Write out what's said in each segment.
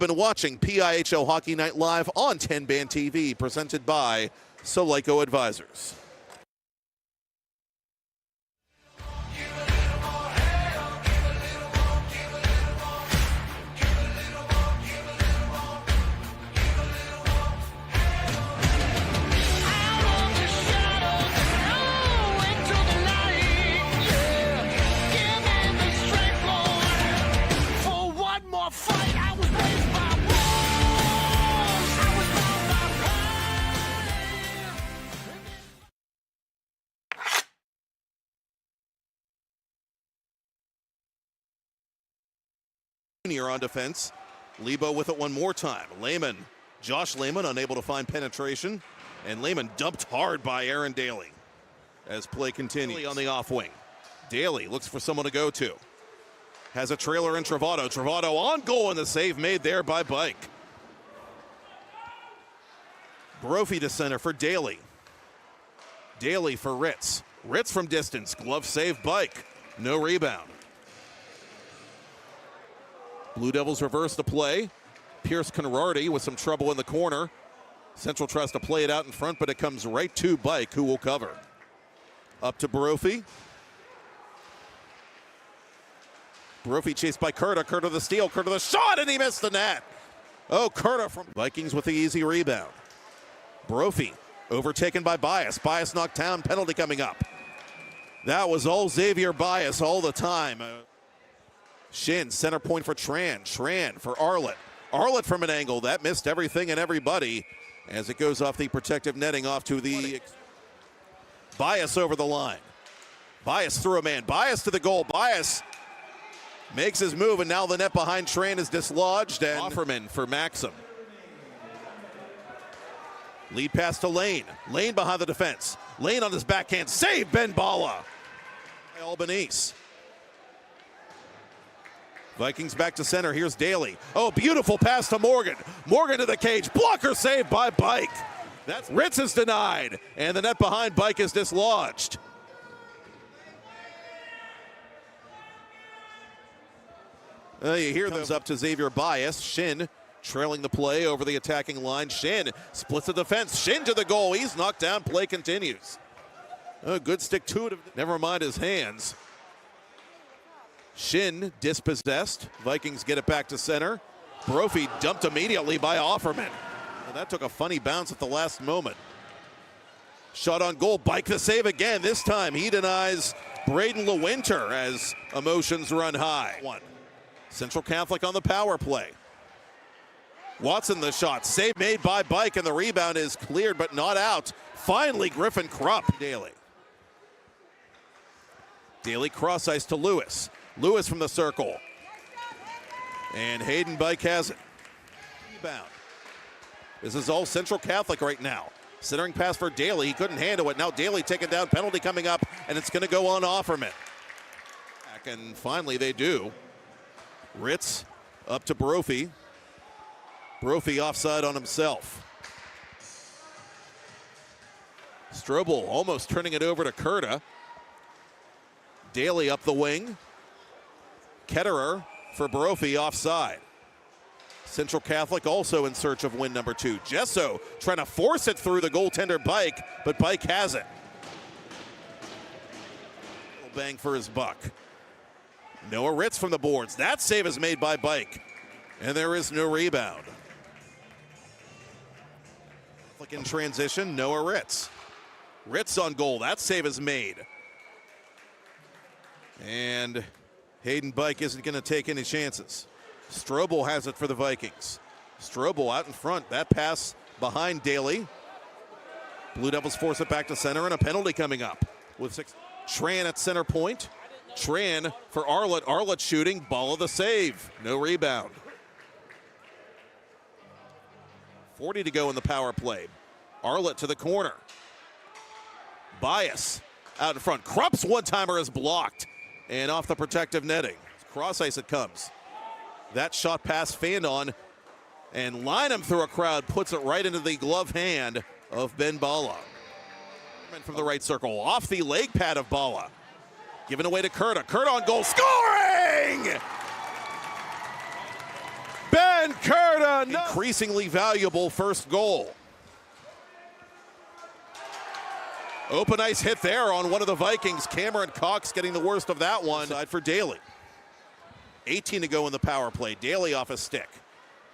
Been watching PIHL Hockey Night Live on TenbandTV, presented by Solico Advisors. On defense, Lebo with it one more time. Josh Lehman unable to find penetration, and Lehman dumped hard by Aaron Daly as play continues. On the off wing, Daly looks for someone to go to. Has a trailer in Travato. Travato on goal, and the save made there by Bike. Brophy to center for Daly. Daly for Ritz. Ritz from distance. Glove save, Bike. No rebound. Blue Devils reverse the play. Pierce Conrarty with some trouble in the corner. Central tries to play it out in front, but it comes right to Bike, who will cover. Up to Brophy. Brophy chased by Curta. Curta the steal. Curta the shot, and he missed the net. Oh, Curta from Vikings with the easy rebound. Brophy overtaken by Bias. Bias knocked down. Penalty coming up. That was all Xavier Bias all the time. Shin, center point for Tran. Tran for Arlett. Arlett from an angle. That missed everything and everybody as it goes off the protective netting off to the Bias over the line. Bias through a man. Bias to the goal. Bias makes his move, and now the net behind Tran is dislodged. And Offerman for Maxim. Lead pass to Lane. Lane behind the defense. Lane on his backhand. Save Ben Bala. Albanese. Vikings back to center. Here's Daly. Oh, beautiful pass to Morgan. Morgan to the cage. Blocker saved by Bike. That's Ritz is denied, and the net behind Bike is dislodged. You hear those up to Xavier Bias. Shin trailing the play over the attacking line. Shin splits the defense. Shin to the goal. He's knocked down. Play continues. Oh, good stick to it. Never mind his hands. Shin dispossessed. Vikings get it back to center. Brophy dumped immediately by Offerman. And that took a funny bounce at the last moment. Shot on goal. Bike the save again. This time he denies Braden LeWinter as emotions run high. One. Central Catholic on the power play. Watson the shot. Save made by Bike, and the rebound is cleared but not out. Finally, Griffin Krupp. Daly. Daly cross ice to Lewis. Lewis from the circle. And Hayden Bike has it. Rebound. This is all Central Catholic right now. Centering pass for Daly. He couldn't handle it. Now Daly taken down. Penalty coming up, and it's going to go on Offerman. And finally they do. Ritz up to Brophy. Brophy offside on himself. Strobel almost turning it over to Curta. Daly up the wing. Ketterer for Brophy offside. Central Catholic also in search of win number 2. Gesso trying to force it through the goaltender Bike, but Bike has it. Bang for his buck. Noah Ritz from the boards. That save is made by Bike, and there is no rebound. In transition, Noah Ritz. Ritz on goal. That save is made. And Hayden Bike isn't going to take any chances. Strobel has it for the Vikings. Strobel out in front. That pass behind Daly. Blue Devils force it back to center, and a penalty coming up. With 6. Tran at center point. Tran for Arlett. Arlett shooting. Ball of the save. No rebound. 40 to go in the power play. Arlett to the corner. Bias out in front. Krupp's one-timer is blocked and off the protective netting. Cross ice it comes. That shot pass fanned on, and Lynham through a crowd puts it right into the glove hand of Ben Bala. From the right circle, off the leg pad of Bala. Given away to Curta. Curta on goal, scoring! Ben Curta! Increasingly valuable first goal. Open ice hit there on one of the Vikings. Cameron Cox getting the worst of that one. Side for Daly. 18 to go in the power play. Daly off a stick.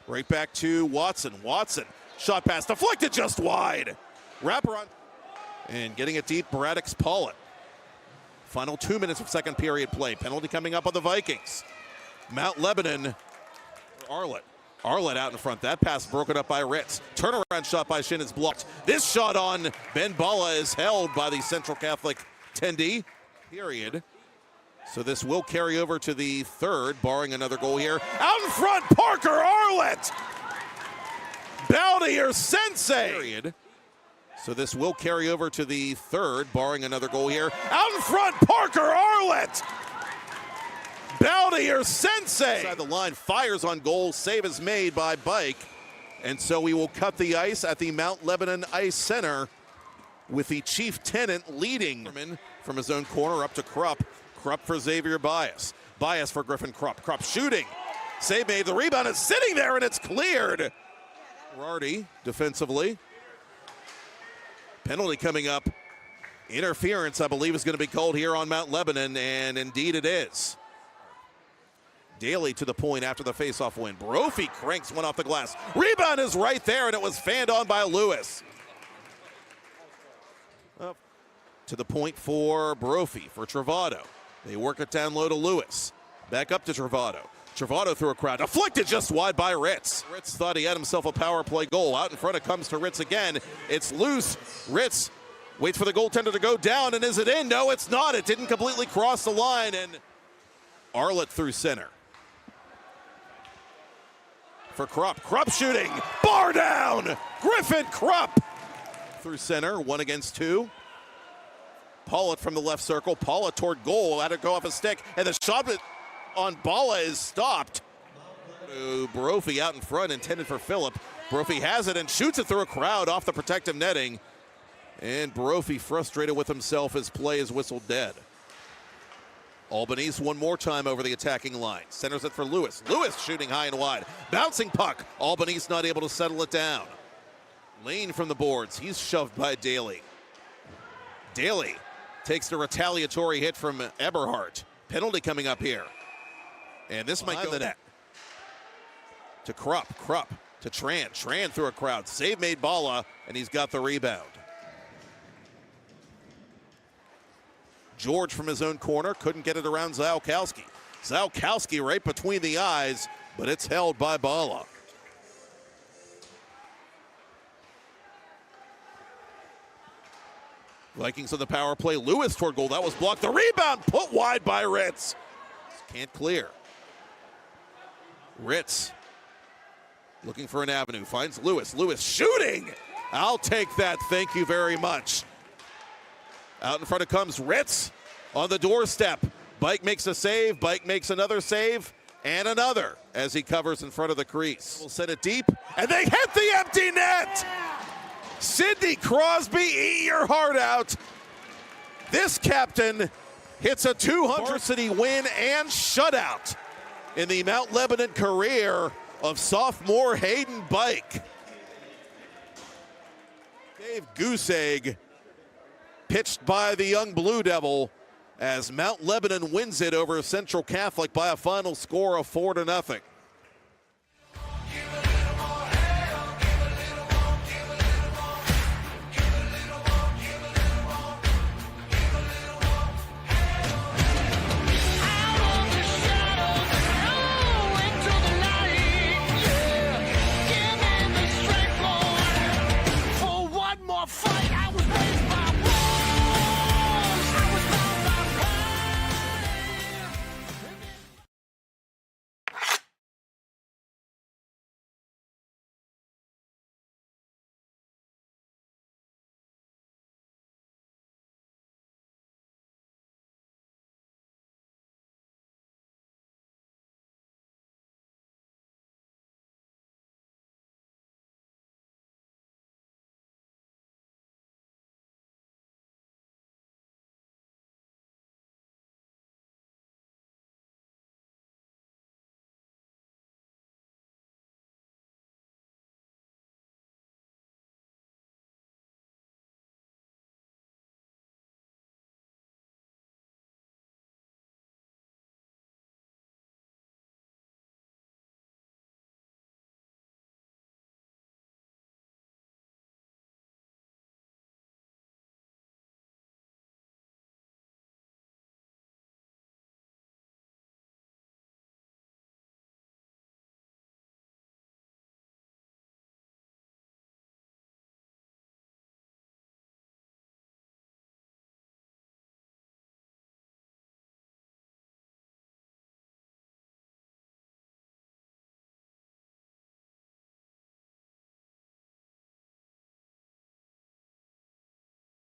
Right back to Watson. Watson. Shot pass deflected just wide. Wrapper on. And getting it deep, Braddock's Pollitt. Final 2 minutes of second period play. Penalty coming up on the Vikings. Mount Lebanon. Arlett. Arlett out in front. That pass broken up by Ritz. Turnaround shot by Shin is blocked. This shot on Ben Bala is held by the Central Catholic Tendy. Period. So this will carry over to the third, barring another goal here. Out in front, Parker Arlett! Bounty or sensei! Period. So this will carry over to the third, barring another goal here. Out in front, Parker Arlett! Bounty or sensei! Inside the line, fires on goal, save is made by Bike. And so we will cut the ice at the Mount Lebanon Ice Center with the chief tenant leading from his own corner up to Krupp. Krupp for Xavier Bias. Bias for Griffin Krupp. Krupp shooting. Save made. The rebound is sitting there and it's cleared. Girardi defensively. Penalty coming up. Interference, I believe, is going to be called here on Mount Lebanon, and indeed it is. Daly to the point after the faceoff win. Brophy cranks one off the glass. Rebound is right there, and it was fanned on by Lewis. Up to the point for Brophy, for Travado. They work it down low to Lewis. Back up to Travado. Travado through a crowd. Deflected just wide by Ritz. Ritz thought he had himself a power play goal. Out in front it comes to Ritz again. It's loose. Ritz waits for the goaltender to go down, and is it in? No, it's not. It didn't completely cross the line, and Arlett through center. For Krupp. Krupp shooting. Bar down. Griffin Krupp through center. 1 against 2. Pollitt from the left circle. Pollitt toward goal. Had to go off a stick. And the shot on Bala is stopped. Brophy out in front, intended for Phillip. Brophy has it and shoots it through a crowd off the protective netting. And Brophy frustrated with himself as play is whistled dead. Albanese one more time over the attacking line. Centers it for Lewis. Lewis shooting high and wide. Bouncing puck. Albanese not able to settle it down. Lane from the boards. He's shoved by Daly. Daly takes the retaliatory hit from Eberhardt. Penalty coming up here. And this might go the net. To Krupp. Krupp to Tran. Tran through a crowd. Save made Bala, and he's got the rebound. George from his own corner couldn't get it around Załkowski. Załkowski right between the eyes, but it's held by Bala. Vikings on the power play. Lewis toward goal. That was blocked. The rebound put wide by Ritz. Can't clear. Ritz looking for an avenue. Finds Lewis. Lewis shooting. I'll take that. Thank you very much. Out in front it comes Ritz on the doorstep. Bike makes a save. Bike makes another save and another as he covers in front of the crease. We'll set it deep, and they hit the empty net. Sidney Crosby, eat your heart out. This captain hits a 200 varsity win and shutout in the Mount Lebanon career of sophomore Hayden Bike. Dave Goose Egg pitched by the young Blue Devil as Mount Lebanon wins it over Central Catholic by a final score of 4-0.